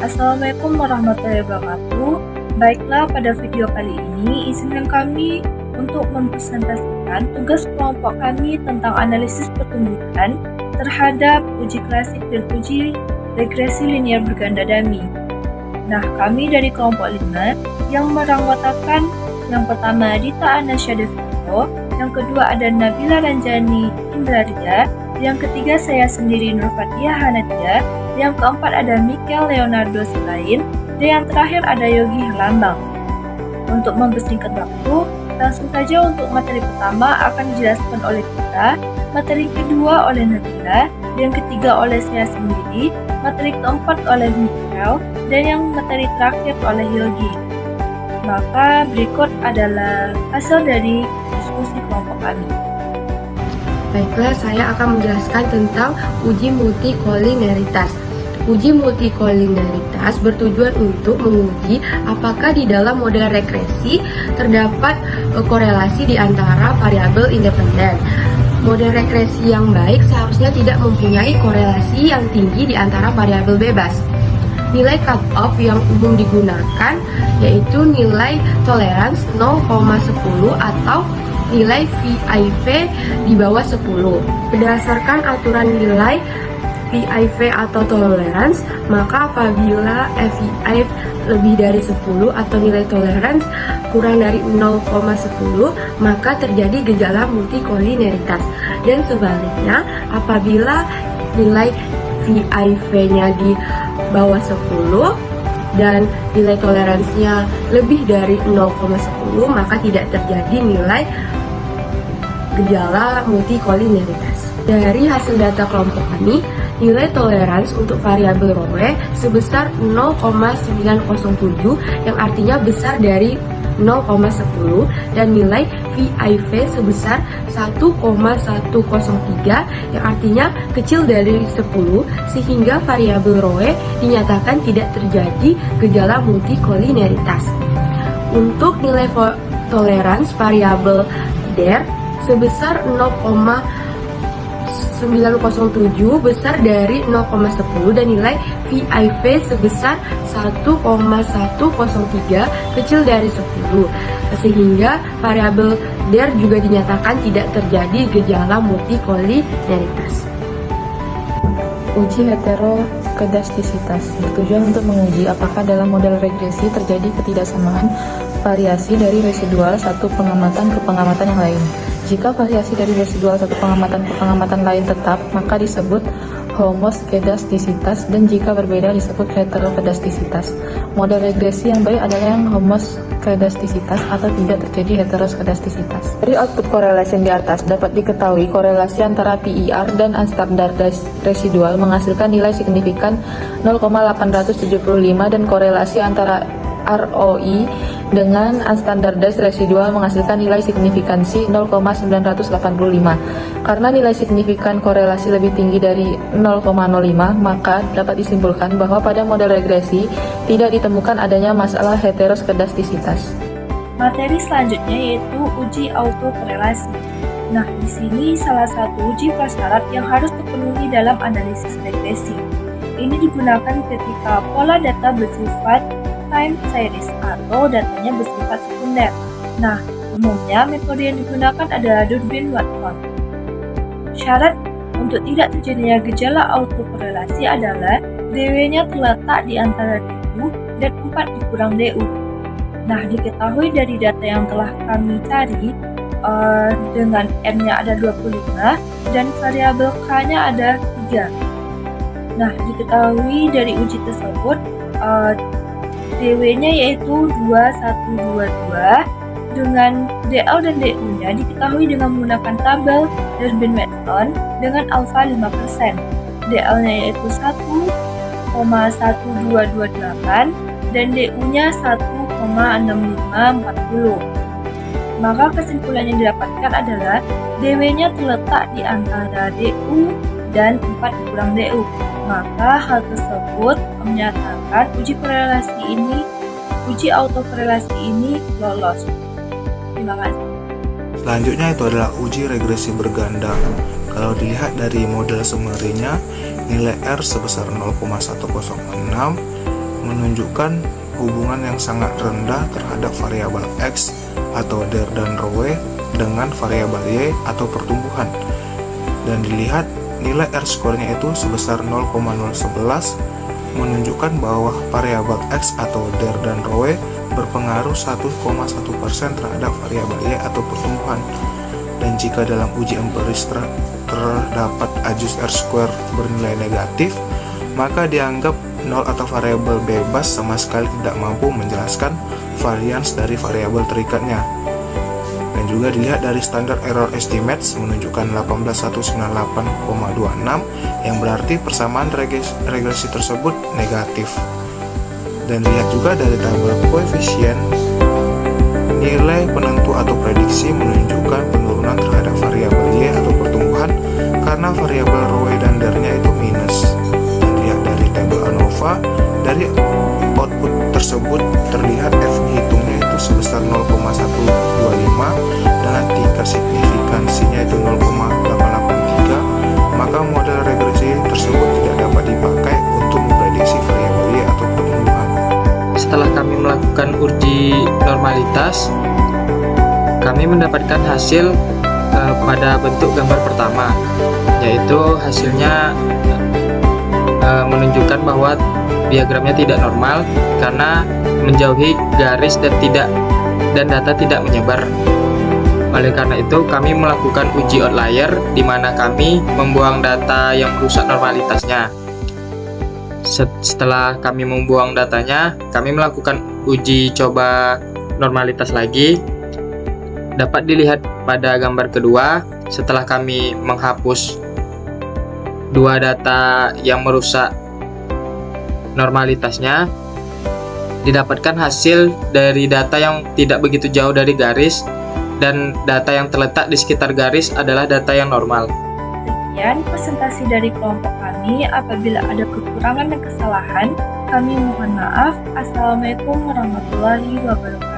Assalamualaikum warahmatullahi wabarakatuh. Baiklah, pada video kali ini izinkan kami untuk mempresentasikan tugas kelompok kami tentang analisis pertumbuhan terhadap uji klasik dan uji regresi linear berganda dummy. Nah, kami dari kelompok 5 yang beranggotakan yang pertama Dita Anasya Devito, yang kedua ada Nabila Ranjani Indraria, yang ketiga saya sendiri Nur Fatia Hanadia, yang keempat ada Mikel Leonardo Silain, dan yang terakhir ada Yogi Herlambang. Untuk mempersingkat waktu, langsung saja untuk materi pertama akan dijelaskan oleh kita, materi kedua oleh Nabila, yang ketiga oleh saya sendiri, materi keempat oleh Mikel, dan yang materi terakhir oleh Yogi. Maka berikut adalah hasil dari diskusi kelompok kami. Baiklah, saya akan menjelaskan tentang uji multikoliniaritas. Uji multikoliniaritas bertujuan untuk menguji apakah di dalam model regresi terdapat korelasi di antara variabel independen. Model regresi yang baik seharusnya tidak mempunyai korelasi yang tinggi di antara variabel bebas. Nilai cutoff yang umum digunakan yaitu nilai tolerans 0,10 atau nilai VIV di bawah 10. Berdasarkan aturan nilai VIV atau tolerans, maka apabila VIV lebih dari 10 atau nilai tolerans kurang dari 0,10, maka terjadi gejala multikoliniaritas. Dan sebaliknya, apabila nilai VIV-nya di bawah 10 dan nilai toleransinya lebih dari 0,10, maka tidak terjadi nilai gejala multikoliniaritas. Dari hasil data kelompok kami, nilai tolerans untuk variabel Rowe sebesar 0,907 yang artinya besar dari 0,10 dan nilai VIV sebesar 1,103 yang artinya kecil dari 10 sehingga variabel Rowe dinyatakan tidak terjadi gejala multikoliniaritas. Untuk nilai tolerans variabel DER sebesar 0,907 besar dari 0,10 dan nilai VIV sebesar 1,103 kecil dari 10 sehingga variabel DER juga dinyatakan tidak terjadi gejala multikoliniaritas. Uji heterokedastisitas bertujuan untuk menguji apakah dalam model regresi terjadi ketidaksamaan variasi dari residual satu pengamatan ke pengamatan yang lain. Jika variasi dari residual satu pengamatan ke pengamatan lain tetap, maka disebut homoskedastisitas, dan jika berbeda disebut heterokedastisitas. Model regresi yang baik adalah yang homoskedastisitas atau tidak terjadi heteroskedastisitas. Dari output correlation di atas dapat diketahui korelasi antara PIR dan unstandardized residual menghasilkan nilai signifikan 0,875 dan korelasi antara ROI dengan unstandardized residual menghasilkan nilai signifikansi 0,985. Karena nilai signifikan korelasi lebih tinggi dari 0,05, maka dapat disimpulkan bahwa pada model regresi tidak ditemukan adanya masalah heteroskedastisitas. Materi selanjutnya yaitu uji autokorelasi. Nah, di sini salah satu uji prasyarat yang harus terpenuhi dalam analisis regresi. Ini digunakan ketika pola data bersifat time series atau datanya bersifat sekunder. Nah, umumnya metode yang digunakan adalah Durbin-Watson. Syarat untuk tidak terjadinya gejala autokorelasi adalah DW-nya terletak di antara DU dan 4 dikurang DU. Nah, diketahui dari data yang telah kami cari, dengan N-nya ada 25 dan variabel K-nya ada 3. Nah, diketahui dari uji tersebut, DW-nya yaitu 2122 dengan DL dan DU-nya diketahui dengan menggunakan tabel Durbin-Watson dengan alfa 5%. DL-nya yaitu 1,1228 dan DU-nya 1,6540. Maka kesimpulan yang didapatkan adalah DW-nya terletak di antara DU dan 4 dikurang DU. Maka hal tersebut menyatakan uji autokorelasi ini lolos. Terima kasih. Selanjutnya itu adalah uji regresi berganda. Kalau dilihat dari model summary-nya, nilai R sebesar 0,106 menunjukkan hubungan yang sangat rendah terhadap variabel X atau der dan rho dengan variabel Y atau pertumbuhan. Dan dilihat nilai R-square-nya itu sebesar 0,011, menunjukkan bahwa variabel X atau der dan rho berpengaruh 1,1% terhadap variabel Y atau pertumbuhan. Dan jika dalam uji empiris terdapat ajus R-square bernilai negatif, maka dianggap nol atau variabel bebas sama sekali tidak mampu menjelaskan varians dari variabel terikatnya. Dan juga dilihat dari standar error estimates menunjukkan 18198,26, yang berarti persamaan regresi tersebut negatif. Dan lihat juga dari tabel koefisien, nilai penentu atau prediksi menunjukkan penurunan terhadap variabel Y atau pertumbuhan karena variabel rho dan dernya itu minus. Dan lihat dari tabel ANOVA, dari output tersebut terlihat F dihitungnya itu sebesar 0,125 dengan tingkat signifikansinya itu 0,883, maka model regresi tersebut tidak dapat dipakai untuk memprediksi variabel Y atau pertumbuhan. Setelah kami melakukan uji normalitas, kami mendapatkan hasil pada bentuk gambar pertama, yaitu hasilnya menunjukkan bahwa diagramnya tidak normal karena menjauhi garis dan data tidak menyebar. Oleh karena itu, kami melakukan uji outlier di mana kami membuang data yang merusak normalitasnya. Setelah kami membuang datanya, kami melakukan uji coba normalitas lagi. Dapat dilihat pada gambar kedua, setelah kami menghapus dua data yang merusak normalitasnya, didapatkan hasil dari data yang tidak begitu jauh dari garis, dan data yang terletak di sekitar garis adalah data yang normal. Sekian presentasi dari kelompok kami. Apabila ada kekurangan dan kesalahan, kami mohon maaf. Assalamualaikum warahmatullahi wabarakatuh.